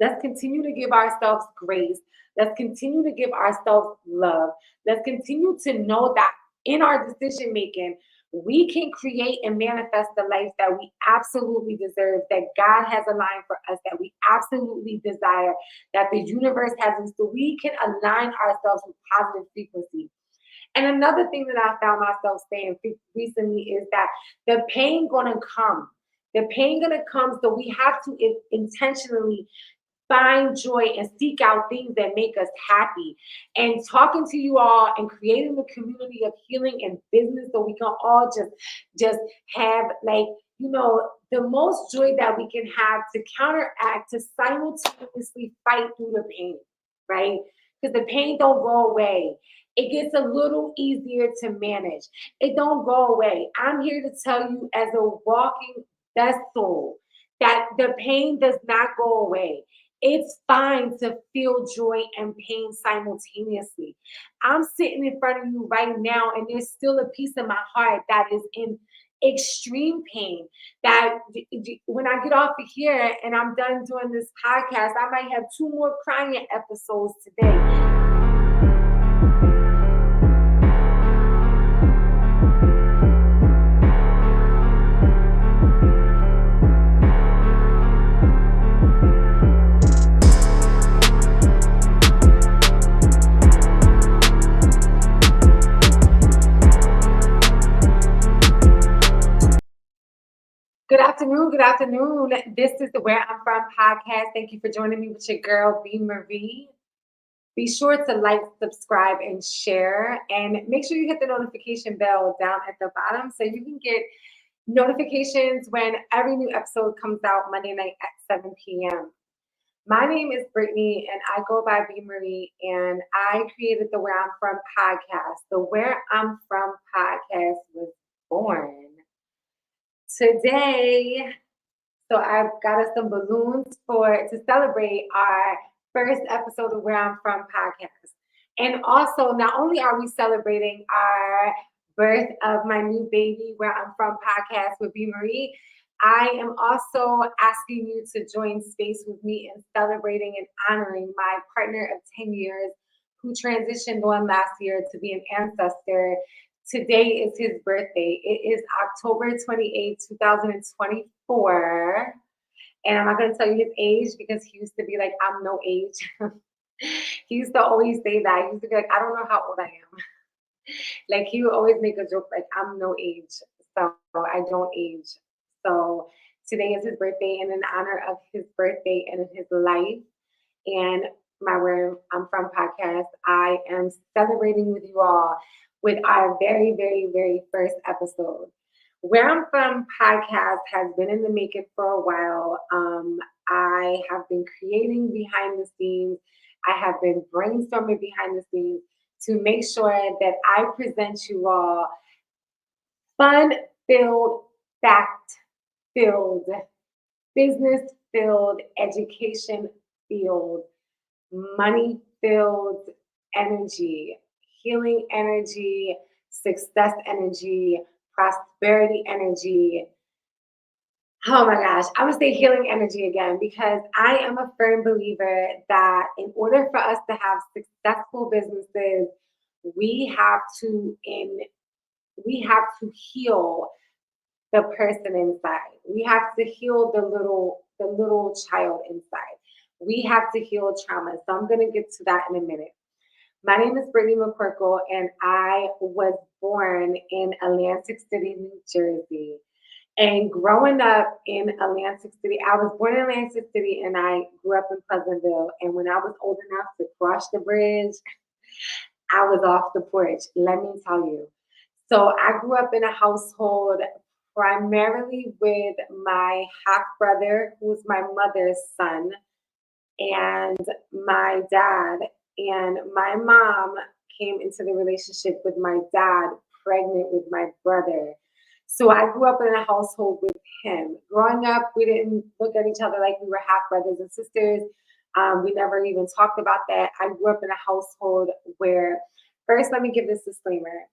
Let's continue to give ourselves grace. Let's continue to give ourselves love. Let's continue to know that in our decision making, we can create and manifest the life that we absolutely deserve, that God has aligned for us, that we absolutely desire, that the universe has in store. We can align ourselves with positive frequency. And another thing that I found myself saying recently is that the pain gonna come. The pain gonna come, so we have to intentionally find joy and seek out things that make us happy. And talking to you all and creating the community of healing and business, so we can all just have, like, the most joy that we can have, to counteract, to simultaneously fight through the pain, right? Because the pain don't go away. It gets a little easier to manage. It don't go away. I'm here to tell you, as a walking vessel, that the pain does not go away. It's fine to feel joy and pain simultaneously. I'm sitting in front of you right now, and there's still a piece of my heart that is in extreme pain. That when I get off of here and I'm done doing this podcast, I might have two more crying episodes today. Good afternoon. Good afternoon. This is the Where I'm From podcast. Thank you for joining me with your girl, B.MARIE. Be sure to like, subscribe, and share. And make sure you hit the notification bell down at the bottom so you can get notifications when every new episode comes out Monday night at 7 p.m. My name is Brittany, and I go by B.MARIE, and I created the Where I'm From podcast. The Where I'm From podcast was born today. So I've got us some balloons to celebrate our first episode of Where I'm From podcast. And also, not only are we celebrating our birth of my new baby, Where I'm From podcast with B.MARIE, I am also asking you to join space with me in celebrating and honoring my partner of 10 years who transitioned on last year to be an ancestor. Today is his birthday. It is October 28th, 2024. And I'm not going to tell you his age because he used to be like, I'm no age. He used to always say that. He used to be like, I don't know how old I am. Like, he would always make a joke like, I'm no age. So I don't age. So today is his birthday, and in honor of his birthday and his life and my Where I'm From podcast, I am celebrating with you all with our very, very, very first episode. Where I'm From podcast has been in the making for a while. I have been creating behind the scenes. I have been brainstorming behind the scenes to make sure that I present you all fun-filled, fact-filled, business-filled, education-filled, money-filled energy, healing energy, success energy, prosperity energy. Oh my gosh, I would say healing energy again, because I am a firm believer that in order for us to have successful businesses, we have to heal the person inside. We have to heal the little child inside. We have to heal trauma. So I'm going to get to that in a minute. My name is Brittany McCorkle, and I was born in Atlantic City, New Jersey. And growing up in Atlantic City, I was born in Atlantic City, and I grew up in Pleasantville. And when I was old enough to cross the bridge, I was off the porch, let me tell you. So I grew up in a household primarily with my half brother, who's my mother's son, and my dad. And my mom came into the relationship with my dad pregnant with my brother. So I grew up in a household with him. Growing up, we didn't look at each other like we were half brothers and sisters. We never even talked about that. I grew up in a household where, first, let me give this disclaimer,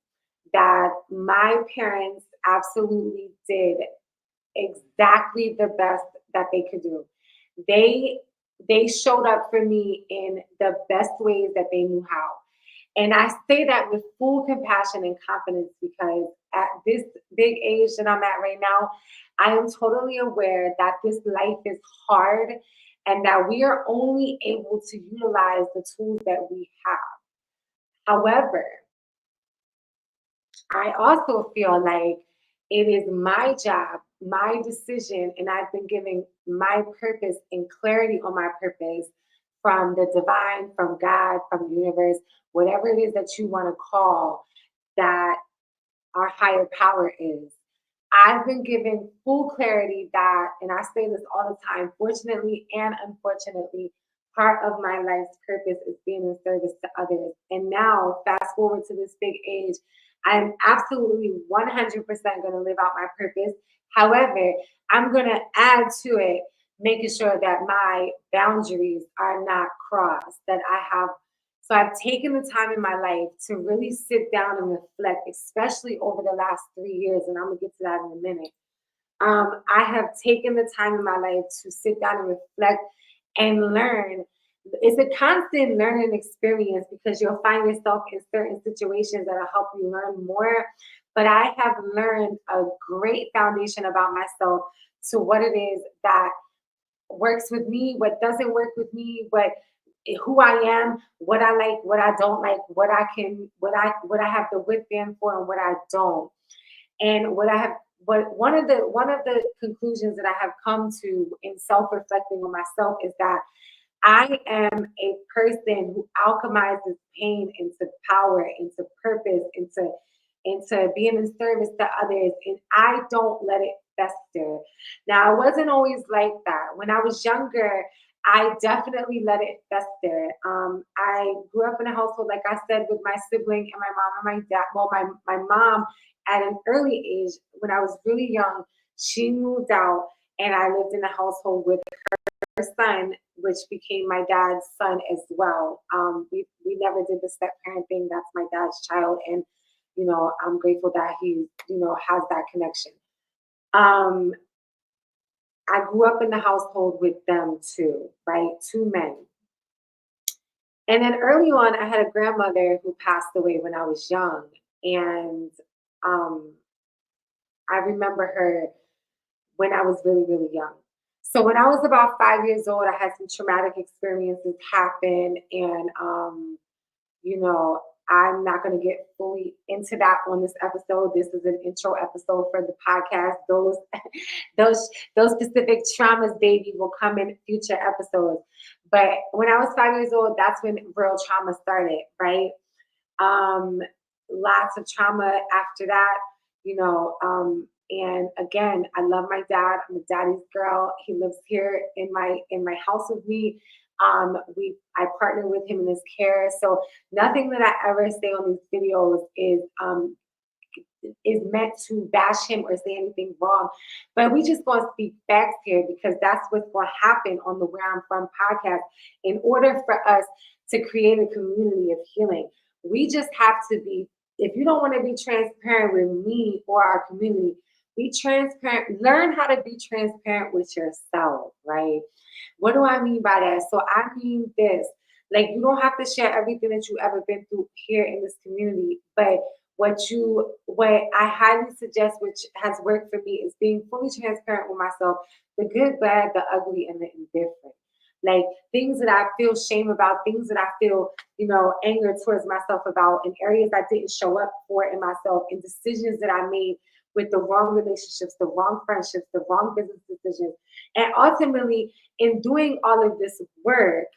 that my parents absolutely did exactly the best that they could do. They they showed up for me in the best ways that they knew how. And I say that with full compassion and confidence because at this big age that I'm at right now, I am totally aware that this life is hard and that we are only able to utilize the tools that we have. However, I also feel like it is my job, my decision, and I've been given my purpose and clarity on my purpose from the divine, from God, from the universe, whatever it is that you want to call that our higher power is. I've been given full clarity that, and I say this all the time, fortunately and unfortunately, part of my life's purpose is being in service to others. And now, fast forward to this big age, I'm absolutely 100% going to live out my purpose. However, I'm going to add to it, making sure that my boundaries are not crossed, that I have so I've taken the time in my life to really sit down and reflect, especially over the last 3 years, and I'm gonna get to that in a minute. I have taken the time in my life to sit down and reflect and learn. It's a constant learning experience because you'll find yourself in certain situations that'll help you learn more. But I have learned a great foundation about myself to what it is that works with me, what doesn't work with me, who I am, what I like, what I don't like, what I have the within for and what I don't. And what I have what one of the conclusions that I have come to in self-reflecting on myself is that I am a person who alchemizes pain into power, into purpose, into being in service to others, and I don't let it fester. Now, I wasn't always like that. When I was younger, I definitely let it fester. I grew up in a household, like I said, with my sibling and my mom and my dad. Well, my mom at an early age, when I was really young, she moved out, and I lived in a household with son, which became my dad's son as well. We never did the step parent thing. That's my dad's child, and I'm grateful that he has that connection. Um, I grew up in the household with them too, right? Two men, and then early on, I had a grandmother who passed away when I was young, and um, I remember her when I was really, really young. So when I was about 5 years old, I had some traumatic experiences happen, and you know, I'm not going to get fully into that on this episode. This is an intro episode for the podcast. Those those specific traumas, baby, will come in future episodes. But when I was 5 years old, that's when real trauma started, right? Um, Lots of trauma after that, you know. And again, I love my dad. I'm a daddy's girl. He lives here in my house with me. I partner with him in his care. So nothing that I ever say on these videos is meant to bash him or say anything wrong. But we just gonna speak facts here because that's what's gonna happen on the Where I'm From podcast. In order for us to create a community of healing, we just have to be, if you don't want to be transparent with me or our community, be transparent, learn how to be transparent with yourself, right? What do I mean by that? So I mean this, like you don't have to share everything that you ever been through here in this community, but what I highly suggest, which has worked for me, is being fully transparent with myself, the good, bad, the ugly, and the indifferent. Like things that I feel shame about, things that I feel, anger towards myself about, and areas I didn't show up for in myself, and decisions that I made with the wrong relationships, the wrong friendships, the wrong business decisions. And ultimately, in doing all of this work,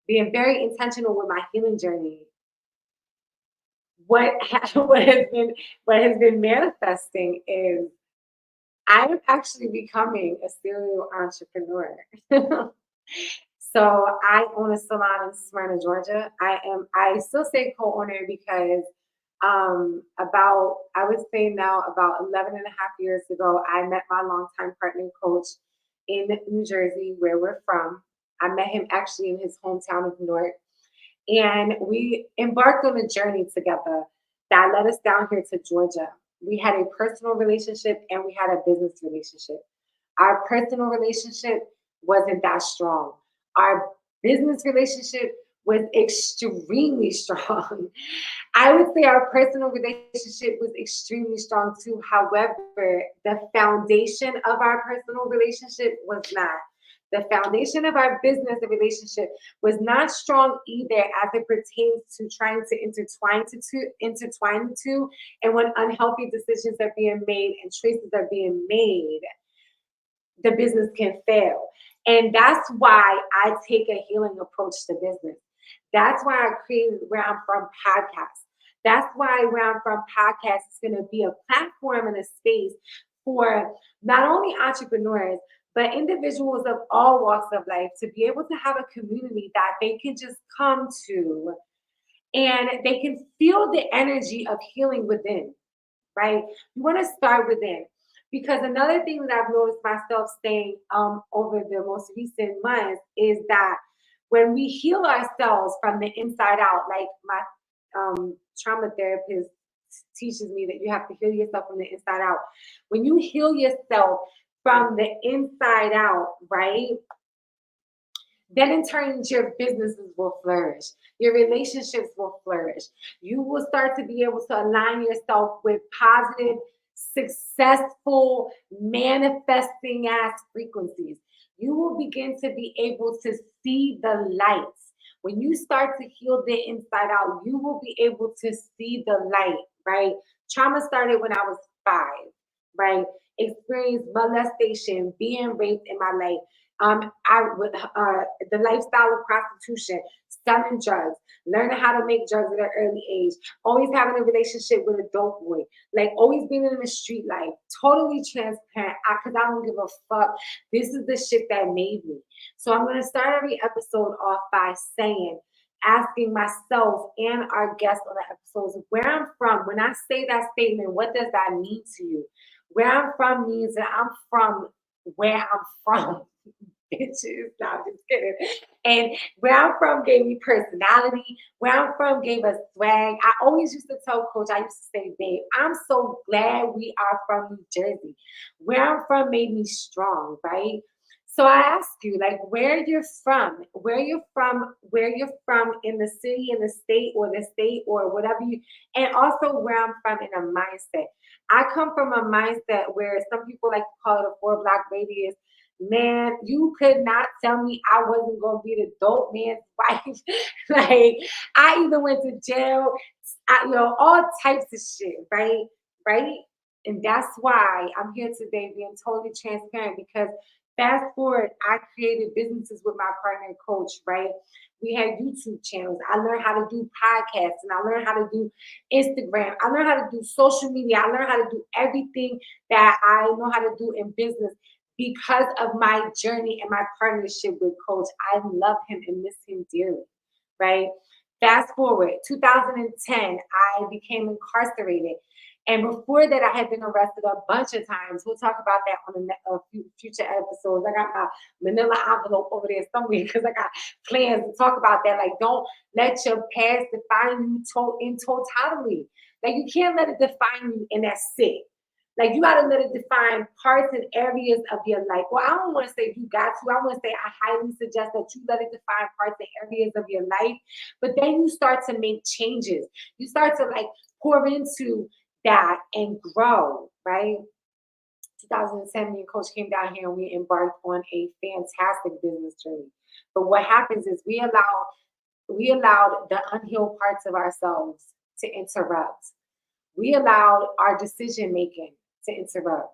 being very intentional with my healing journey, what what has been manifesting is I'm actually becoming a serial entrepreneur. So I own a salon in Smyrna, Georgia. I still say co-owner because about I would say now about 11 and a half years ago, I met my longtime partner coach in New Jersey, where we're from. I met him actually in his hometown of Newark. And we embarked on a journey together that led us down here to Georgia. We had a personal relationship and we had a business relationship. Our personal relationship wasn't that strong. Our business relationship was extremely strong. I would say our personal relationship was extremely strong too. However, the foundation of our personal relationship was not. The foundation of our business relationship was not strong either as it pertains to trying to intertwine the two, and when unhealthy decisions are being made and choices are being made, the business can fail. And that's why I take a healing approach to business. That's why I created Where I'm From podcast. That's why Where I'm From podcast is going to be a platform and a space for not only entrepreneurs, but individuals of all walks of life to be able to have a community that they can just come to and they can feel the energy of healing within, right? You want to start within. Because another thing that I've noticed myself saying over the most recent months is that when we heal ourselves from the inside out, like my trauma therapist teaches me that you have to heal yourself from the inside out. When you heal yourself from the inside out, right? Then in turn, your businesses will flourish. Your relationships will flourish. You will start to be able to align yourself with positive, successful, manifesting ass frequencies. You will begin to be able to see the lights. When you start to heal the inside out, you will be able to see the light, right? Trauma started when I was 5, right? Experienced molestation, being raped in my life. The lifestyle of prostitution, selling drugs, learning how to make drugs at an early age, always having a relationship with a dope boy, like always being in the street life, totally transparent, because I don't give a fuck. This is the shit that made me. So I'm gonna start every episode off by asking myself and our guests on the episodes where I'm from. When I say that statement, what does that mean to you? Where I'm from means that I'm from where I'm from. Bitches, no, I'm just kidding. And where I'm from gave me personality. Where I'm from gave us swag. I always used to tell Coach, I used to say, babe, I'm so glad we are from New Jersey. Where I'm from made me strong, right? So I ask you, like, where you're from in the city, in the state, or whatever and also where I'm from in a mindset. I come from a mindset where some people like to call it a 4-block radius. Man, you could not tell me I wasn't gonna be the dope man's wife. Like I even went to jail, all types of shit, right? Right? And that's why I'm here today being totally transparent because fast forward, I created businesses with my partner and coach, right? We had YouTube channels. I learned how to do podcasts and I learned how to do Instagram. I learned how to do social media. I learned how to do everything that I know how to do in business because of my journey and my partnership with Coach. I love him and miss him dearly, right? Fast forward, 2010, I became incarcerated. And before that, I had been arrested a bunch of times. We'll talk about that on a few future episodes. I got my manila envelope over there somewhere because I got plans to talk about that. Like, don't let your past define you in totality. Like, you can't let it define you, and that's it. Like you gotta let it define parts and areas of your life. Well, I don't want to say you got to. I want to say I highly suggest that you let it define parts and areas of your life. But then you start to make changes. You start to like pour into that and grow, right? 2010, me and Coach came down here and we embarked on a fantastic business journey. But what happens is we allowed the unhealed parts of ourselves to interrupt. We allowed our decision making to interrupt.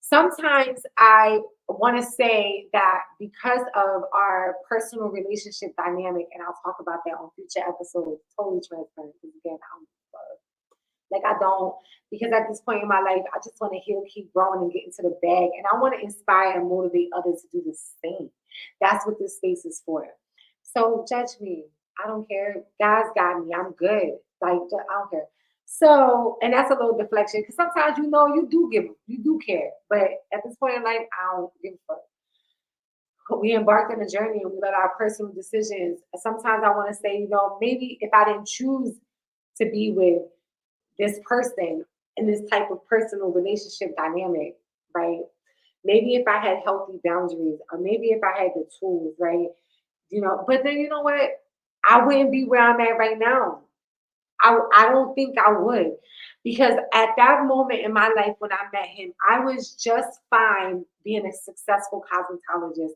Sometimes I want to say that because of our personal relationship dynamic, and I'll talk about that on future episodes, totally transparent. Because again, like I don't, because at this point in my life, I just want to heal, keep growing, and get into the bag, and I want to inspire and motivate others to do the same. That's what this space is for. So judge me. I don't care. God's got me. I'm good. Like I don't care. So, and that's a little deflection because sometimes you do care, but at this point in life, I don't give a fuck. We embarked on a journey and we let our personal decisions. Sometimes I want to say, maybe if I didn't choose to be with this person in this type of personal relationship dynamic, right? Maybe if I had healthy boundaries, or maybe if I had the tools, right? But then you know what? I wouldn't be where I'm at right now. I don't think I would. Because at that moment in my life when I met him, I was just fine being a successful cosmetologist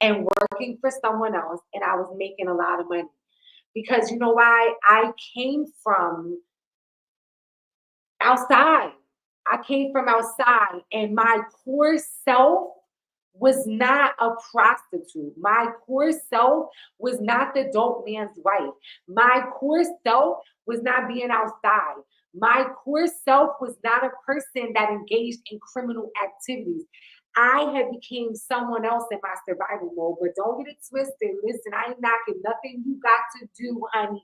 and working for someone else, and I was making a lot of money. Because you know why? I came from outside. I came from outside, and my core self was not a prostitute. My core self was not the dope man's wife. My core self was not being outside. My core self was not a person that engaged in criminal activities. I had became someone else in my survival mode, but don't get it twisted. Listen, I ain't knocking nothing you got to do, honey.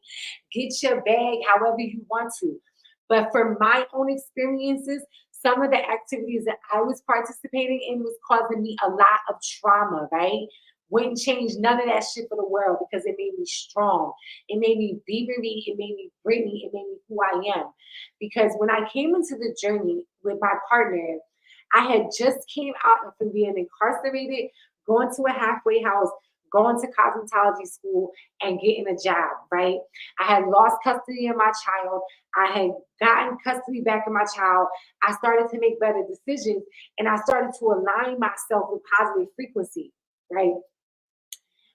Get your bag however you want to. But for my own experiences, some of the activities that I was participating in was causing me a lot of trauma, right? Wouldn't change none of that shit for the world because it made me strong. It made me B.MARIE. It made me Brittany. It made me who I am. Because when I came into the journey with my partner, I had just came out from being incarcerated, going to a halfway house, going to cosmetology school, and getting a job, right? I had lost custody of my child. I had gotten custody back of my child. I started to make better decisions, and I started to align myself with positive frequency, right?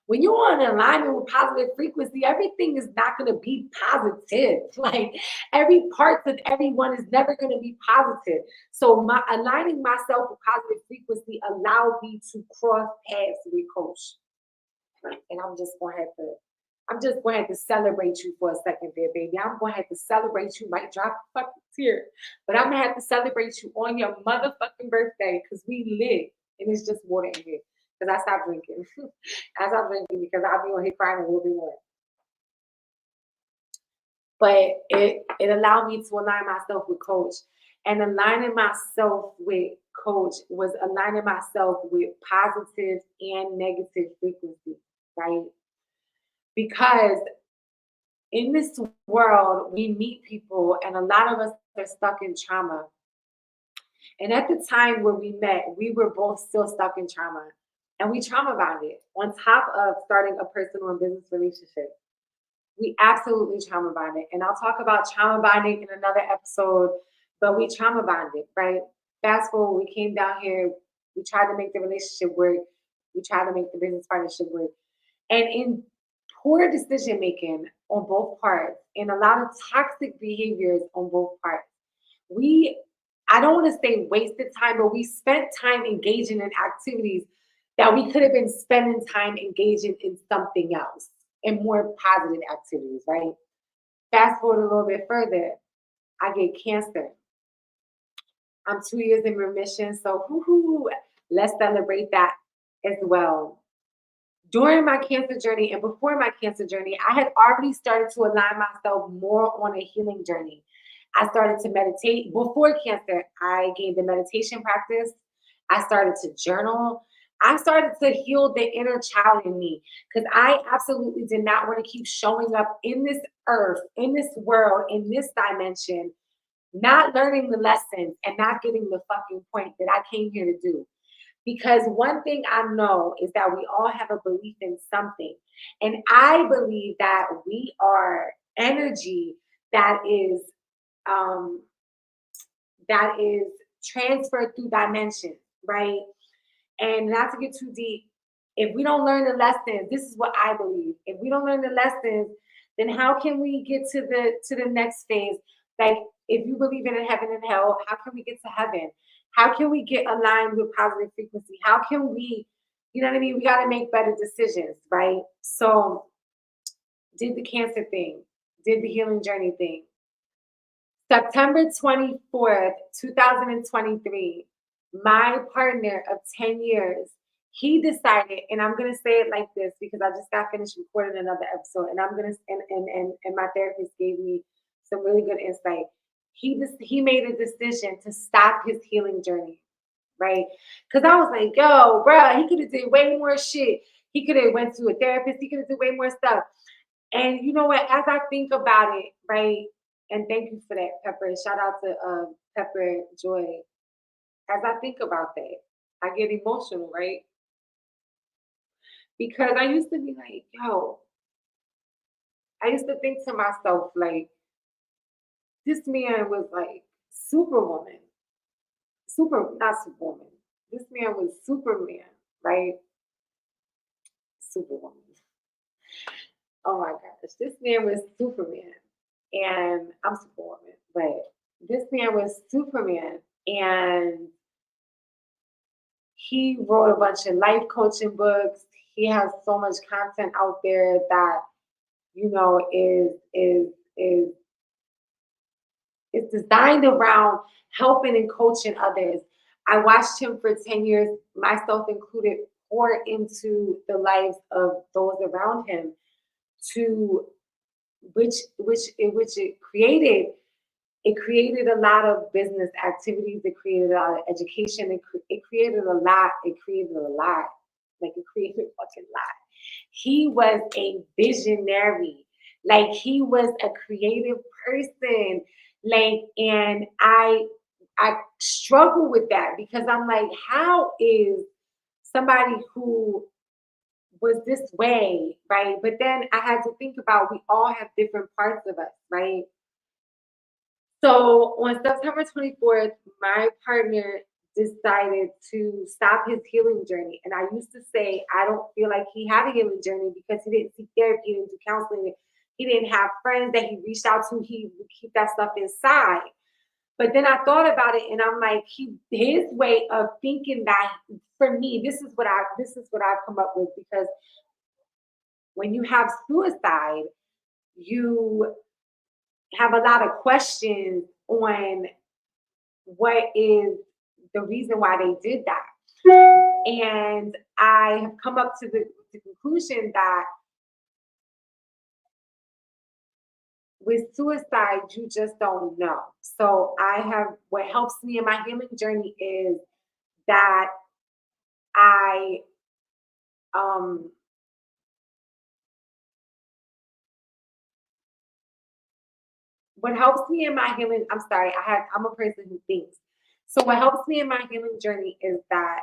When you're on alignment with positive frequency, everything is not going to be positive. Like every part of everyone is never going to be positive. So my aligning myself with positive frequency allowed me to cross paths with Coach. And I'm just going to have to celebrate you for a second there, baby. I'm going to have to celebrate you. Might drop a fucking tear, but I'm going to have to celebrate you on your motherfucking birthday because we live and it's just water in here. Because I stopped drinking. I stopped drinking because I'll be on here crying a little bit more. But it allowed me to align myself with Coach. And aligning myself with Coach was aligning myself with positive and negative frequency, right? Because in this world, we meet people, and a lot of us are stuck in trauma. And at the time when we met, we were both still stuck in trauma. And we trauma bonded on top of starting a personal and business relationship. We absolutely trauma bonded. And I'll talk about trauma bonding in another episode, but we trauma bonded, right? Fast forward, we came down here, we tried to make the relationship work, we tried to make the business partnership work. And in poor decision making on both parts and a lot of toxic behaviors on both parts, we, I don't want to say wasted time, but we spent time engaging in activities that we could have been spending time engaging in something else and more positive activities, right? Fast forward a little bit further, I get cancer. I'm 2 years in remission, so whoo, let's celebrate that as well. During my cancer journey and before my cancer journey, I had already started to align myself more on a healing journey. I started to meditate. Before cancer, I gained the meditation practice. I started to journal. I started to heal the inner child in me because I absolutely did not want to keep showing up in this earth, in this world, in this dimension, not learning the lessons and not getting the fucking point that I came here to do. Because one thing I know is that we all have a belief in something. And I believe that we are energy that is um that is transferred through dimensions, right? And not to get too deep, if we don't learn the lessons, this is what I believe. If we don't learn the lessons, then how can we get to the next phase? Like if you believe in heaven and hell, how can we get to heaven? How can we get aligned with positive frequency? How can we, you know what I mean? We got to make better decisions, right? So did the cancer thing, did the healing journey thing. September 24th, 2023, my partner of 10 years, he decided, and I'm gonna say it like this because I just got finished recording another episode, and I'm gonna and my therapist gave me some really good insight. He made a decision to stop his healing journey, right? Because I was like, yo, bro, he could have did way more shit. He could have went to a therapist. He could have did way more stuff. And you know what? As I think about it, right? And thank you for that, Pepper. Shout out to Pepper Joy. As I think about that, I get emotional, right? because I used to be like, yo, I used to think to myself, like, this man was like superwoman, not superwoman. This man was Superman, right? Superwoman. Oh my gosh, this man was Superman, and I'm Superwoman, but this man was Superman, and he wrote a bunch of life coaching books. He has so much content out there that is is designed around helping and coaching others. I watched him for 10 years, myself included, pour into the lives of those around him to which it created a lot of business activities. It created a lot of education. It created a lot. It created a lot. Like it created a fucking lot. He was a visionary. Like he was a creative person. Like, and I struggle with that because I'm like, how is somebody who was this way, right? But then I had to think about we all have different parts of us, right? So on September 24th, my partner decided to stop his healing journey. And I used to say, I don't feel like he had a healing journey because he didn't seek therapy, he didn't do counseling, he didn't have friends that he reached out to, he would keep that stuff inside. But then I thought about it and I'm like, his way of thinking that for me, this is what I've come up with because when you have suicide, you have a lot of questions on what is the reason why they did that. And I have come up to the conclusion that with suicide, you just don't know. So what helps me in my healing journey is that I, um, what helps me in my healing, I'm sorry, I'm a person who thinks. So what helps me in my healing journey is that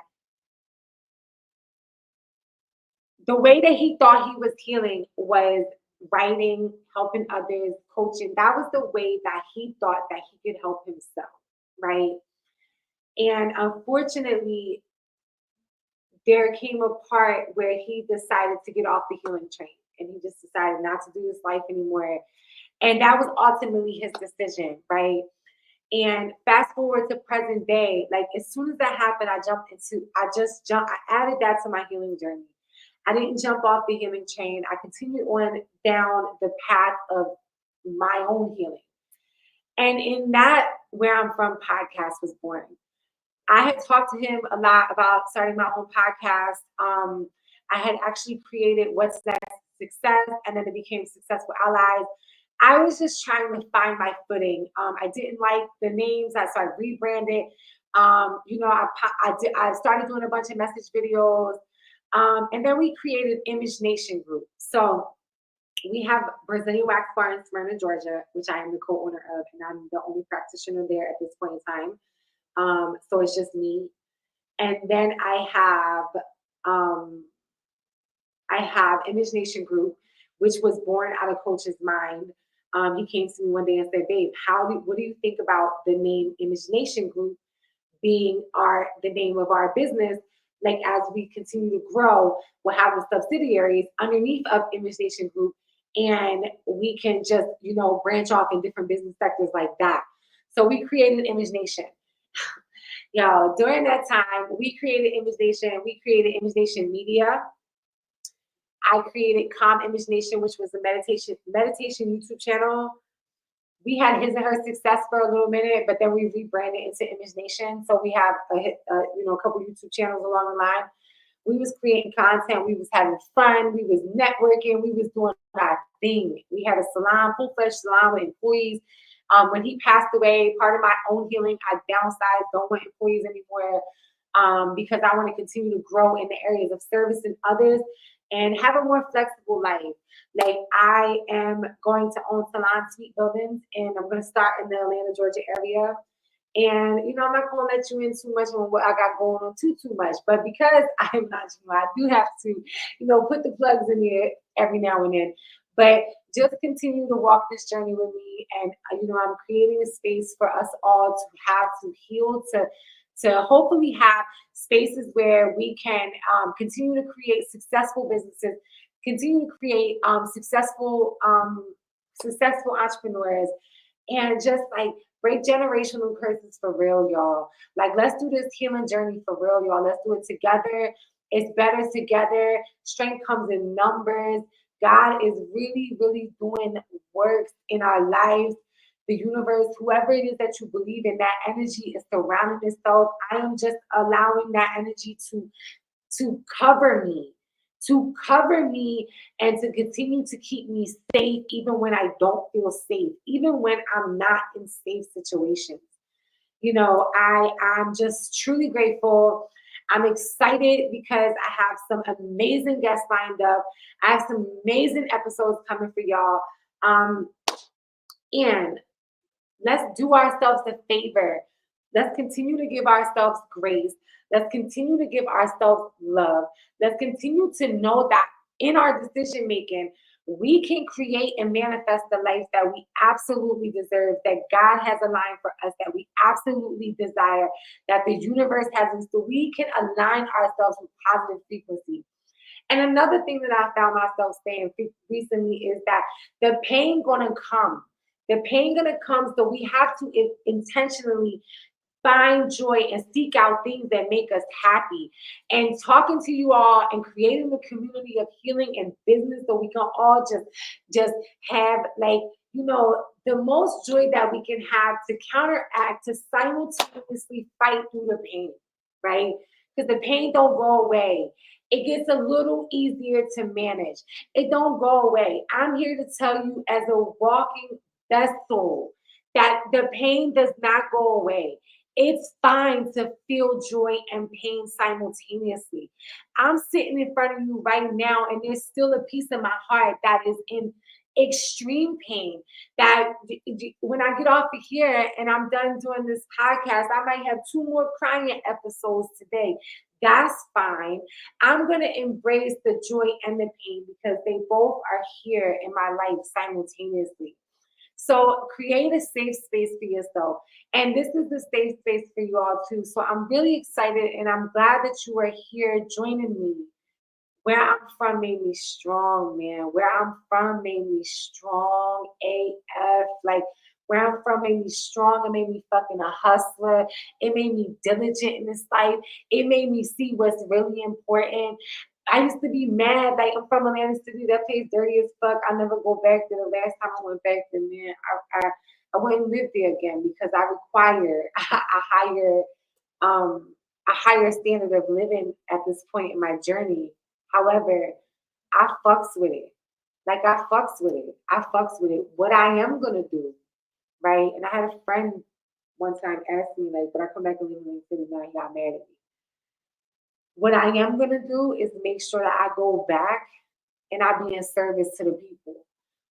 the way that he thought he was healing was writing, helping others, coaching. That was the way that he thought that he could help himself, right? And unfortunately, there came a part where he decided to get off the healing train and he just decided not to do this life anymore. And that was ultimately his decision, right? And fast forward to present day, like as soon as that happened, I added that to my healing journey. I didn't jump off the healing train. I continued on down the path of my own healing. And in that, Where I'm From podcast was born. I had talked to him a lot about starting my own podcast. I had actually created What's Next Success, and then it became Successful Allies. I was just trying to find my footing. I didn't like the names, so I rebranded. I started doing a bunch of message videos, and then we created Image Nation Group. So we have Brazilian Wax Bar in Smyrna, Georgia, which I am the co-owner of, and I'm the only practitioner there at this point in time. So it's just me. And then um, I have Image Nation Group, which was born out of Coach's mind. He came to me one day and said, "Babe, what do you think about the name Image Nation Group being the name of our business? Like as we continue to grow, we'll have the subsidiaries underneath of Image Nation Group, and we can just branch off in different business sectors like that." So we created Image Nation. Yo, during that time, we created Image Nation. We created Image Nation Media. I created Calm Image Nation, which was a meditation YouTube channel. We had His and Her Success for a little minute, but then we rebranded into Image Nation. So we have a couple YouTube channels along the line. We was creating content. We was having fun. We was networking. We was doing our thing. We had a salon, full-fledged salon with employees. When he passed away, part of my own healing, I downsized, don't want employees anymore because I want to continue to grow in the areas of service and others and have a more flexible life. Like I am going to own salon suite buildings and I'm going to start in the Atlanta, Georgia area. And I'm not gonna let you in too much on what I got going on too much. But because I'm not, I do have to, put the plugs in there every now and then. But just continue to walk this journey with me, and I'm creating a space for us all to have to heal, to hopefully have spaces where we can continue to create successful businesses, continue to create successful entrepreneurs, and just like break generational curses for real, y'all. Like, let's do this healing journey for real, y'all. Let's do it together. It's better together. Strength comes in numbers. God is really, really doing works in our lives. The universe, whoever it is that you believe in, that energy is surrounding itself. I am just allowing that energy to cover me, and to continue to keep me safe even when I don't feel safe, even when I'm not in safe situations. I'm just truly grateful. I'm excited because I have some amazing guests lined up. I have some amazing episodes coming for y'all. And let's do ourselves a favor. Let's continue to give ourselves grace. Let's continue to give ourselves love. Let's continue to know that in our decision making, we can create and manifest the life that we absolutely deserve, that God has aligned for us, that we absolutely desire, that the universe has in store. We can align ourselves with positive frequency. And another thing that I found myself saying recently is that the pain gonna come. The pain gonna come, so we have to intentionally find joy and seek out things that make us happy. And talking to you all and creating a community of healing and business, so we can all just have, like, the most joy that we can have, to counteract, to simultaneously fight through the pain, right? Because the pain don't go away. It gets a little easier to manage. It don't go away. I'm here to tell you, as a walking vessel, that the pain does not go away. It's fine to feel joy and pain simultaneously. I'm sitting in front of you right now, and there's still a piece of my heart that is in extreme pain. That when I get off of here and I'm done doing this podcast, I might have 2 more crying episodes today. That's fine. I'm going to embrace the joy and the pain, because they both are here in my life simultaneously. So create a safe space for yourself. And this is the safe space for you all too. So I'm really excited, and I'm glad that you are here joining me. Where I'm from made me strong, man. Where I'm from made me strong AF. Like, where I'm from made me strong. It made me fucking a hustler. It made me diligent in this life. It made me see what's really important. I used to be mad. Like, I'm from Atlanta City. That place dirty as fuck. I never go back there. The last time I went back there, man, I wouldn't live there again, because I require a higher standard of living at this point in my journey. However, I fucks with it. Like, I fucks with it. I fucks with it. What I am gonna do, right? And I had a friend one time ask me, like, "Would I come back and live in the city?" Now he got mad at me. What I am gonna do is make sure that I go back and I be in service to the people.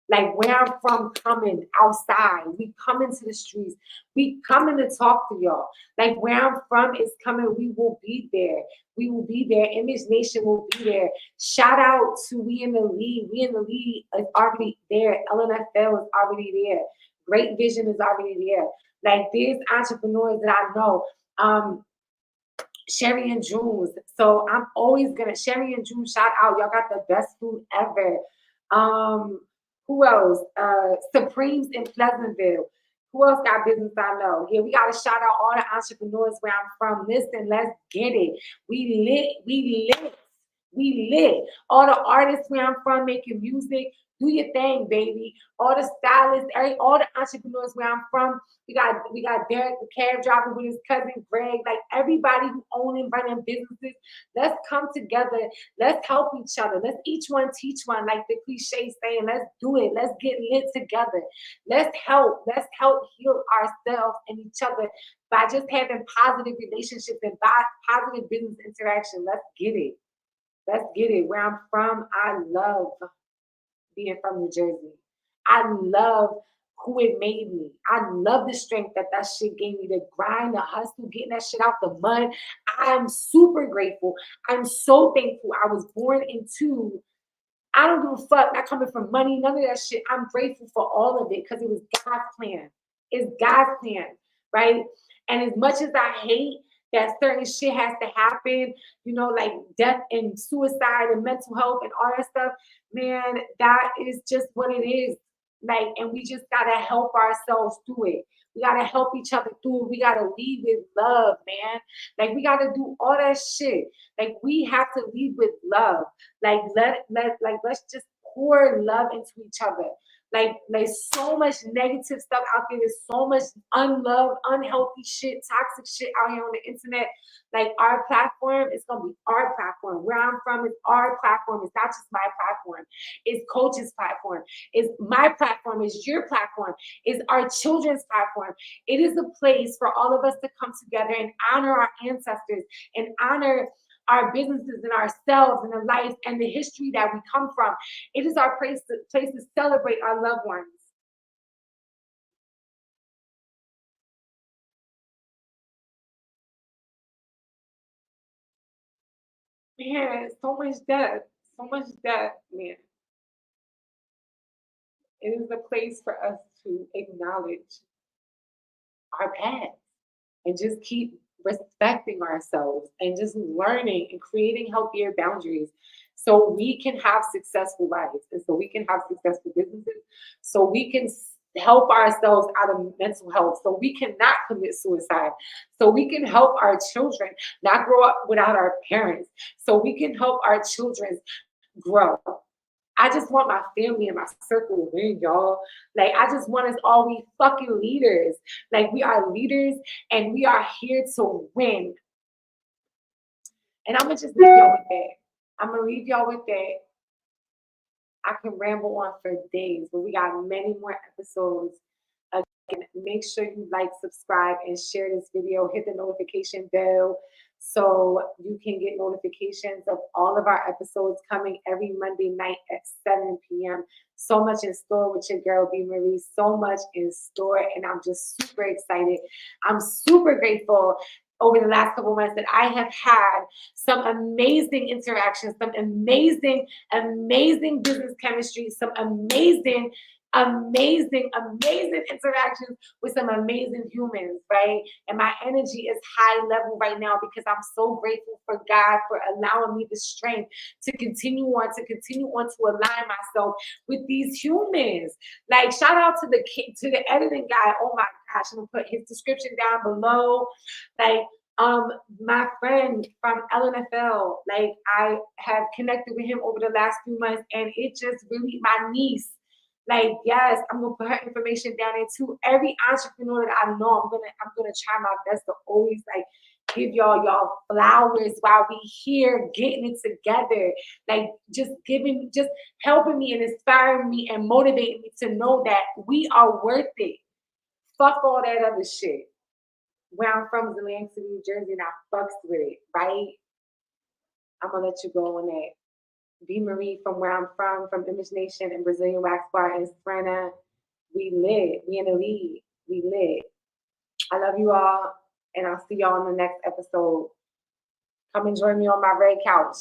Like, where I'm from, coming outside, we come into the streets, we coming to talk to y'all. Like, where I'm from is coming, we will be there. We will be there. Image Nation will be there. Shout out to We in the Lead. We in the Lead is already there. LNFL is already there. Great Vision is already there. Like, there's entrepreneurs that I know. Sherry and Jules. So I'm always gonna Sherry and Jules, shout out. Y'all got the best food ever. Um, who else? Supremes in Pleasantville. Who else got business I know? Yeah, we gotta shout out all the entrepreneurs where I'm from. Listen, let's get it. We lit. All the artists where I'm from making music. Do your thing, baby. All the stylists, all the entrepreneurs where I'm from. We got Derek, the cab driver, with his cousin Greg. Like, everybody who own and running businesses. Let's come together. Let's help each other. Let's each one teach one, like the cliche saying. Let's do it. Let's get lit together. Let's help. Let's help heal ourselves and each other by just having positive relationships and positive business interaction. Let's get it. Let's get it. Where I'm from, I love being from New Jersey. I love who it made me. I love the strength that that shit gave me, the grind, the hustle, getting that shit out the mud. I'm super grateful. I'm so thankful I was born into. I don't give a fuck, not coming from money, none of that shit. I'm grateful for all of it because it was God's plan. It's God's plan, right? And as much as I hate that certain shit has to happen, you know, like death and suicide and mental health and all that stuff, man, that is just what it is. Like, and we just gotta help ourselves through it. We gotta help each other through it. We gotta lead with love, man. Like we gotta do all that shit. Like we have to lead with love. Like let's just pour love into each other. Like there's so much negative stuff out there. There's so much unloved, unhealthy shit, toxic shit out here on the internet. Like our platform is gonna be our platform. Where I'm from is our platform. It's not just my platform. It's Coach's platform. It's my platform. It's your platform. It's our children's platform. It is a place for all of us to come together and honor our ancestors and honor our businesses and ourselves and the life and the history that we come from. It is our place to celebrate our loved ones. Man, so much death, man. It is a place for us to acknowledge our past and just keep respecting ourselves and just learning and creating healthier boundaries so we can have successful lives and so we can have successful businesses, so we can help ourselves out of mental health, so we cannot commit suicide, so we can help our children not grow up without our parents, so we can help our children grow. I just want my family and my circle to win, y'all. Like, I just want us all be fucking leaders. Like, we are leaders and we are here to win. And I'm gonna just leave y'all with that. I'm gonna leave y'all with that. I can ramble on for days, but we got many more episodes. Again, make sure you like, subscribe, and share this video. Hit the notification bell so you can get notifications of all of our episodes coming every Monday night at 7 p.m. So much in store with your girl, B.MARIE. So much in store, and I'm just super excited. I'm super grateful over the last couple months that I have had some amazing interactions, some amazing, amazing business chemistry, some amazing, amazing interactions with some amazing humans, right? And my energy is high level right now because I'm so grateful for God for allowing me the strength to continue on to align myself with these humans. Like, shout out to the editing guy. Oh my gosh, I'm gonna put his description down below. Like, my friend from LNFL, like I have connected with him over the last few months, and it just really, my niece, like, yes, I'm gonna put her information down there too. Every entrepreneur that I know, I'm gonna try my best to always like give y'all flowers while we here getting it together. Like just helping me and inspiring me and motivating me to know that we are worth it. Fuck all that other shit. Where I'm from is Atlantic City, New Jersey, and I fucks with it, right? I'm gonna let you go on that. B.MARIE from where I'm from Image Nation and Brazilian Wax Bar in Sprana. We lit. We in the lead. We lit. I love you all, and I'll see y'all on the next episode. Come and join me on my red couch.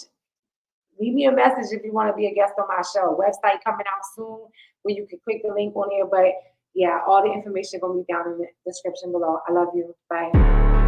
Leave me a message if you want to be a guest on my show. Website coming out soon where you can click the link on here. But yeah, all the information gonna be down in the description below. I love you. Bye.